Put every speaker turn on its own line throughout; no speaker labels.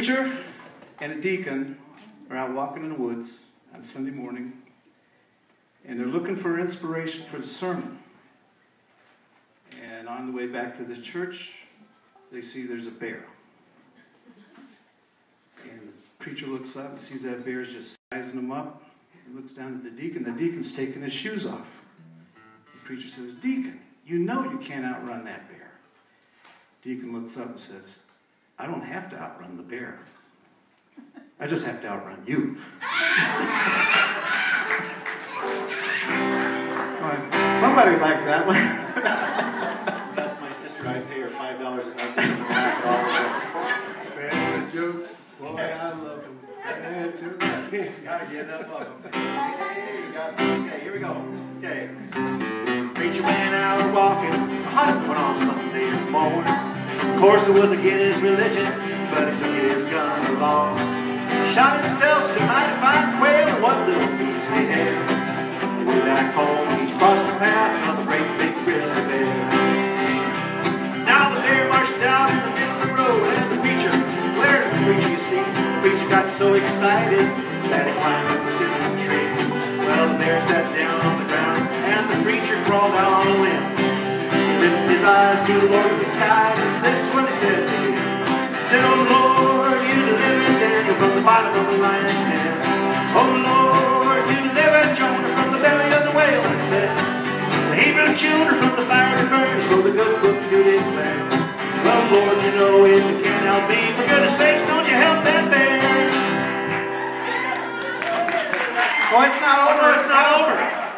preacher and a deacon are out walking in the woods on Sunday morning, and they're looking for inspiration for the sermon. And on the way back to the church, they see there's a bear. And the preacher looks up and sees that bear's just sizing him up. He looks down at the deacon. The deacon's taking his shoes off. The preacher says, "Deacon, you know you can't outrun that bear." Deacon looks up and says, "I don't have to outrun the bear. I just have to outrun you." Somebody liked that one.
That's my sister. I pay her $5 a month to laugh at all of those.
Bad jokes. Boy, I love them. Bad jokes.
Gotta get enough of them. Okay, here we go. Okay. Preacher went out walking, hunting on Sunday morning. Of course, it was against his religion, but he took his gun along. Shot himself to mighty fine quail and what little piece they had. Way back home, he crossed the path of a great big grizzly bear. Now the bear marched out in the middle of the road, and the preacher, where's the preacher, you see? The preacher got so excited that he climbed up a sycamore tree. Well, the bear sat down on the ground, and the preacher crawled out on a limb. He lifted his eyes to the Lord of the skies, and this is what he said to him. He said, "Oh Lord, you delivered Daniel from the bottom of the lion's den. Oh Lord, you delivered Jonah from the belly of the whale and dead. The Hebrew children from the fire and burn, so the good book you declare. Well, Lord, you know if you can't help me, for goodness sakes, don't you help that bear."
Oh, it's not over.
It's not over.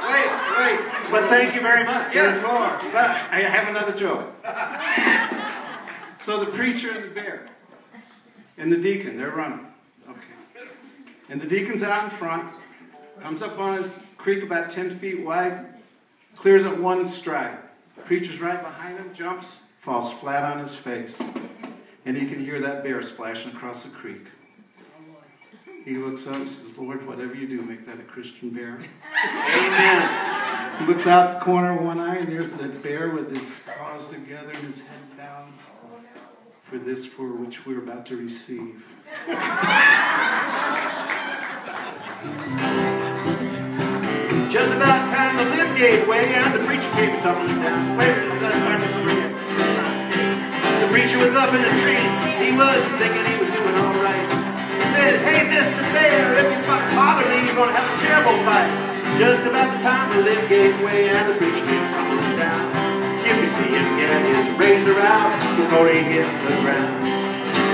Wait. But thank you very much.
Yes, Lord. But I have another joke. So the preacher and the bear and the deacon, they're running. Okay. And the deacon's out in front, comes up on his creek about 10 feet wide, clears it one stride. The preacher's right behind him, jumps, falls flat on his face. And he can hear that bear splashing across the creek. He looks up and says, "Lord, whatever you do, make that a Christian bear."
Amen.
He looks out the corner of one eye, and there's that bear with his paws together and his head down. For this for which we're about to receive.
Just about time the lift gave way and the preacher came tumbling down. Wait a minute, let's start this over again. The preacher was up in the tree. He was thinking he was doing all right. He said, "Hey, Mr. Bear, if you bother me, you're going to have a terrible fight." Just about the time the lift gave way and the preacher came tumbling down. You can see him get his razor out before he hit the ground.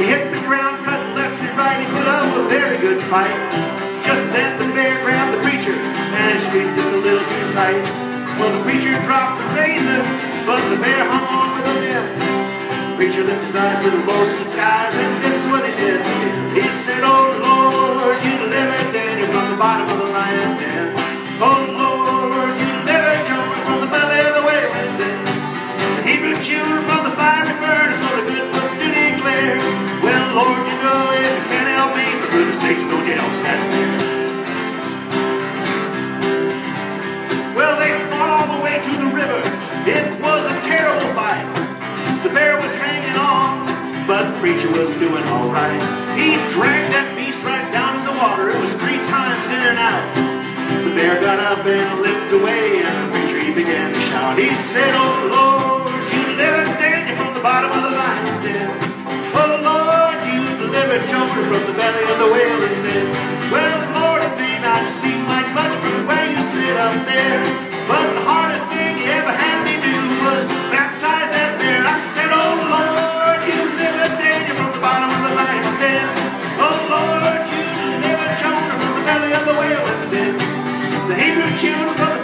He hit the ground, cut left and right, he put up a very good fight. Just then the bear grabbed the preacher and squeezed just a little too tight. Well, the preacher dropped the razor, but the bear hung on with a limb. The preacher lifted his eyes to the Lord of the skies, and this is what he said to him. He said, "Oh Lord, you delivered Daniel from the bottom of the lion's den. Oh Lord, you delivered Jonah from the belly of the whale and dead. The Hebrew children from the fiery furnace, so the good book to declare. Well, Lord, you know if you can't help me, for goodness sakes, don't you help that bear." Well, they fought all the way to the river. It was a terrible fight. The bear was hanging on, but the preacher was doing all right. He dragged that beast right down in the water. It was 3 times in and out. The bear got up and limped away, and the preacher he began to shout. He said, "Oh Lord, you delivered Daniel from the bottom of the lion's den. Oh Lord, you delivered Jonah from the belly of the whale and dead. Well, Lord, it may not seem like much from where you sit up there, but the hardest thing you ever had me do was baptize that bear." I said, "Oh Lord, you delivered Daniel from the bottom of the lion's den. Oh Lord, you delivered Jonah from the belly of the whale and dead. The Hebrew children from